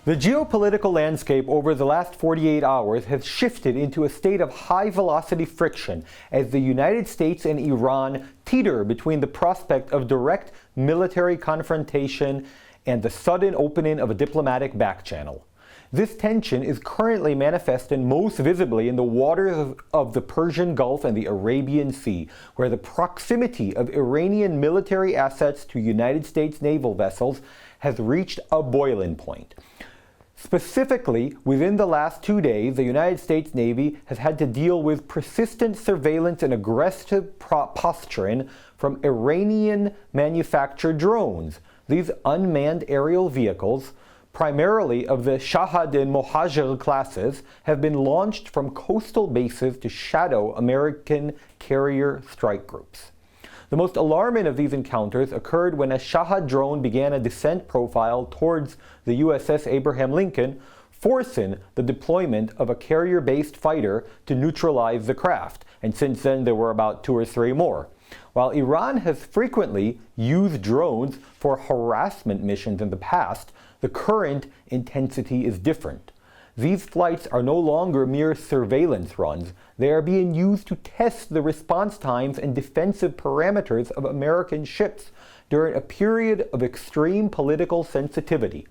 The geopolitical landscape over the last 48 hours has shifted into a state of high-velocity friction as the United States and Iran teeter between the prospect of direct military confrontation and the sudden opening of a diplomatic backchannel. This tension is currently manifested most visibly in the waters of the Persian Gulf and the Arabian Sea, where the proximity of Iranian military assets to United States naval vessels has reached a boiling point. Specifically, within the last 2 days, the United States Navy has had to deal with persistent surveillance and aggressive posturing from Iranian-manufactured drones. These unmanned aerial vehicles, primarily of the Shahad and Mohajir classes, have been launched from coastal bases to shadow American carrier strike groups. The most alarming of these encounters occurred when a Shahad drone began a descent profile towards the USS Abraham Lincoln, forcing the deployment of a carrier-based fighter to neutralize the craft, and since then there were about 2 or 3 more. While Iran has frequently used drones for harassment missions in the past, the current intensity is different. These flights are no longer mere surveillance runs. They are being used to test the response times and defensive parameters of American ships during a period of extreme political sensitivity.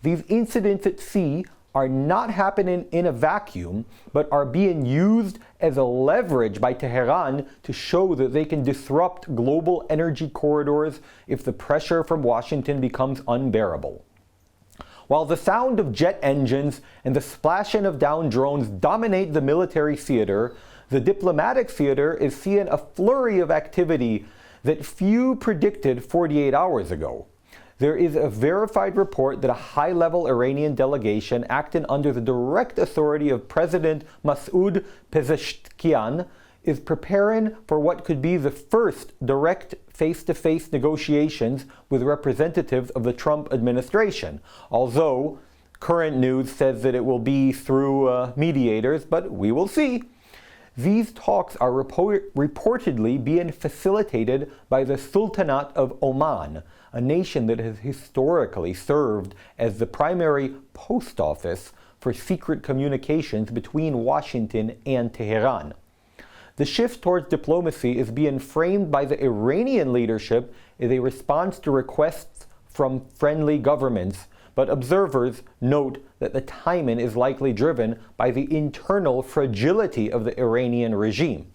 These incidents at sea are not happening in a vacuum, but are being used as a leverage by Tehran to show that they can disrupt global energy corridors if the pressure from Washington becomes unbearable. While the sound of jet engines and the splashing of downed drones dominate the military theater, the diplomatic theater is seeing a flurry of activity that few predicted 48 hours ago. There is a verified report that a high-level Iranian delegation acting under the direct authority of President Masoud Pezeshkian is preparing for what could be the first direct face-to-face negotiations with representatives of the Trump administration, although current news says that it will be through mediators, but we will see. These talks are reportedly being facilitated by the Sultanate of Oman, a nation that has historically served as the primary post office for secret communications between Washington and Tehran. The shift towards diplomacy is being framed by the Iranian leadership as a response to requests from friendly governments, but observers note that the timing is likely driven by the internal fragility of the Iranian regime.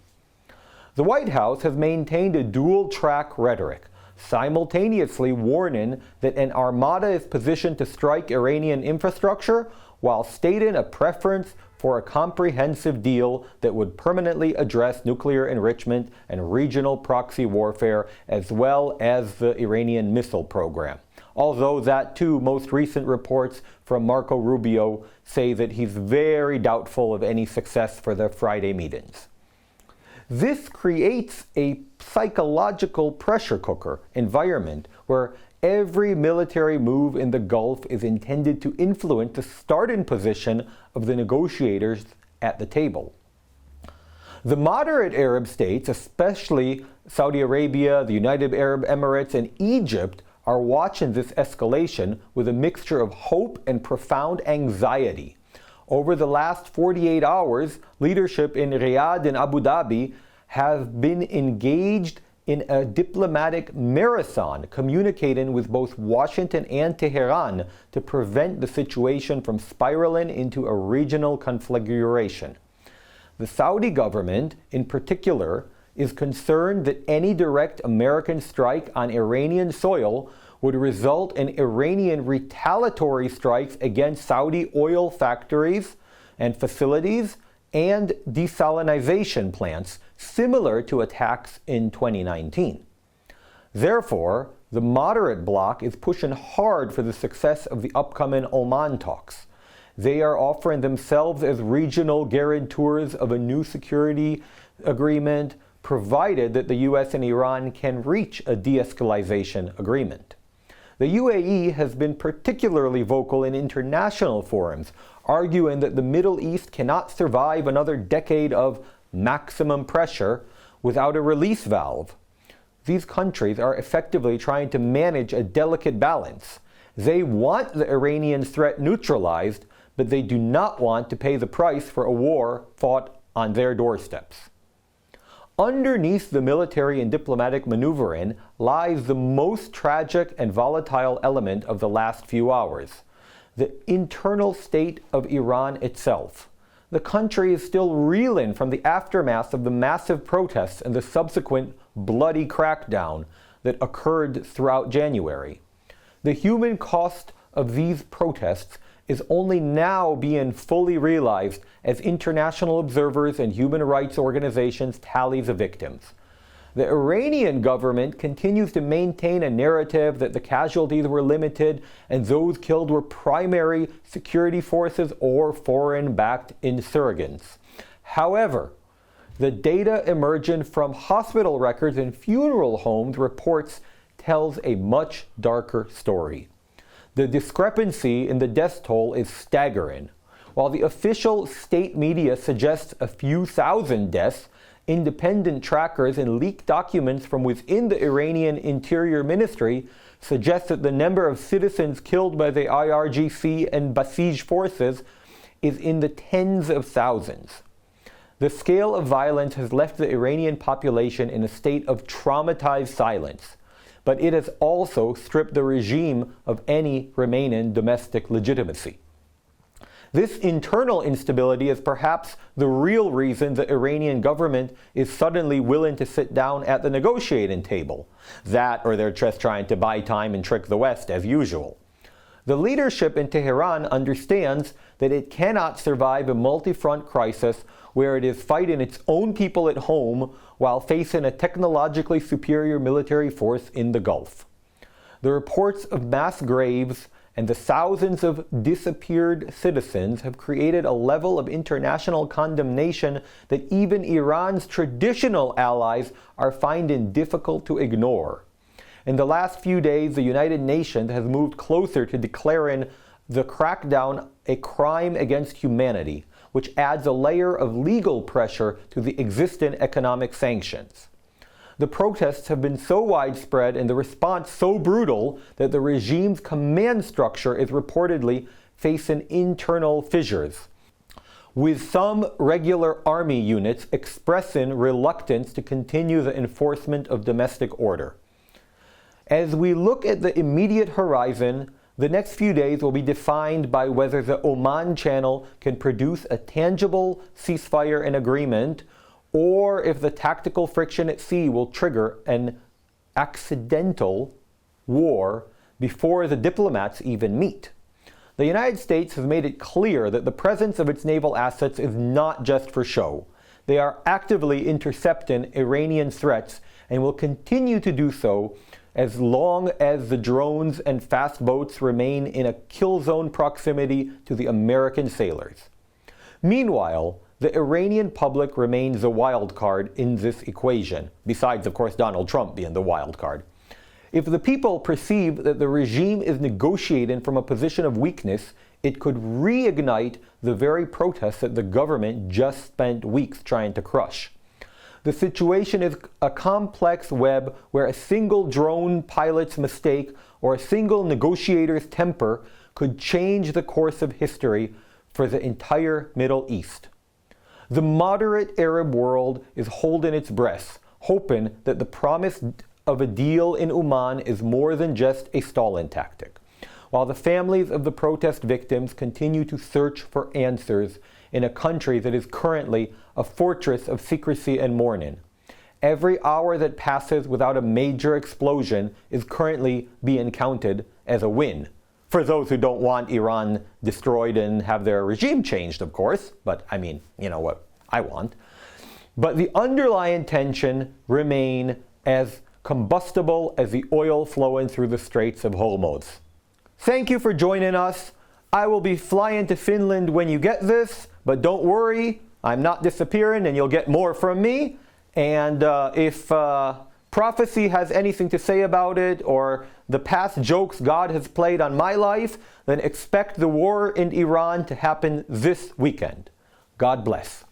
The White House has maintained a dual-track rhetoric, simultaneously warning that an armada is positioned to strike Iranian infrastructure, while stating a preference for a comprehensive deal that would permanently address nuclear enrichment and regional proxy warfare, as well as the Iranian missile program. Although that too, most recent reports from Marco Rubio say that he's very doubtful of any success for the Friday meetings. This creates a psychological pressure cooker environment where every military move in the Gulf is intended to influence the starting position of the negotiators at the table. The moderate Arab states, especially Saudi Arabia, the United Arab Emirates, and Egypt, are watching this escalation with a mixture of hope and profound anxiety. Over the last 48 hours, leadership in Riyadh and Abu Dhabi have been engaged in a diplomatic marathon, communicating with both Washington and Tehran to prevent the situation from spiraling into a regional conflagration. The Saudi government, in particular, is concerned that any direct American strike on Iranian soil would result in Iranian retaliatory strikes against Saudi oil factories and facilities and desalinization plants, similar to attacks in 2019. Therefore, the moderate bloc is pushing hard for the success of the upcoming Oman talks. They are offering themselves as regional guarantors of a new security agreement, provided that the US and Iran can reach a de-escalation agreement. The UAE has been particularly vocal in international forums, arguing that the Middle East cannot survive another decade of maximum pressure without a release valve. These countries are effectively trying to manage a delicate balance. They want the Iranian threat neutralized, but they do not want to pay the price for a war fought on their doorsteps. Underneath the military and diplomatic maneuvering lies the most tragic and volatile element of the last few hours: the internal state of Iran itself. The country is still reeling from the aftermath of the massive protests and the subsequent bloody crackdown that occurred throughout January. The human cost of these protests is only now being fully realized as international observers and human rights organizations tally the victims. The Iranian government continues to maintain a narrative that the casualties were limited and those killed were primary security forces or foreign-backed insurgents. However, the data emerging from hospital records and funeral homes reports tells a much darker story. The discrepancy in the death toll is staggering. While the official state media suggests a few thousand deaths, independent trackers and leaked documents from within the Iranian Interior Ministry suggest that the number of citizens killed by the IRGC and Basij forces is in the tens of thousands. The scale of violence has left the Iranian population in a state of traumatized silence, but it has also stripped the regime of any remaining domestic legitimacy. This internal instability is perhaps the real reason the Iranian government is suddenly willing to sit down at the negotiating table. That, or they're just trying to buy time and trick the West as usual. The leadership in Tehran understands that it cannot survive a multi-front crisis where it is fighting its own people at home while facing a technologically superior military force in the Gulf. The reports of mass graves and the thousands of disappeared citizens have created a level of international condemnation that even Iran's traditional allies are finding difficult to ignore. In the last few days, the United Nations has moved closer to declaring the crackdown a crime against humanity, which adds a layer of legal pressure to the existing economic sanctions. The protests have been so widespread and the response so brutal that the regime's command structure is reportedly facing internal fissures, with some regular army units expressing reluctance to continue the enforcement of domestic order. As we look at the immediate horizon, the next few days will be defined by whether the Oman Channel can produce a tangible ceasefire and agreement, or if the tactical friction at sea will trigger an accidental war before the diplomats even meet. The United States has made it clear that the presence of its naval assets is not just for show. They are actively intercepting Iranian threats and will continue to do so as long as the drones and fast boats remain in a kill zone proximity to the American sailors. Meanwhile, the Iranian public remains a wild card in this equation, besides, of course, Donald Trump being the wild card. If the people perceive that the regime is negotiating from a position of weakness, it could reignite the very protests that the government just spent weeks trying to crush. The situation is a complex web where a single drone pilot's mistake or a single negotiator's temper could change the course of history for the entire Middle East. The moderate Arab world is holding its breath, hoping that the promise of a deal in Oman is more than just a stalling tactic, while the families of the protest victims continue to search for answers in a country that is currently a fortress of secrecy and mourning. Every hour that passes without a major explosion is currently being counted as a win. For those who don't want Iran destroyed and have their regime changed, of course, but I mean, you know what I want. But the underlying tension remain as combustible as the oil flowing through the Straits of Hormuz. Thank you for joining us. I will be flying to Finland when you get this, but don't worry, I'm not disappearing and you'll get more from me. And if prophecy has anything to say about it, or the past jokes God has played on my life, then expect the war in Iran to happen this weekend. God bless.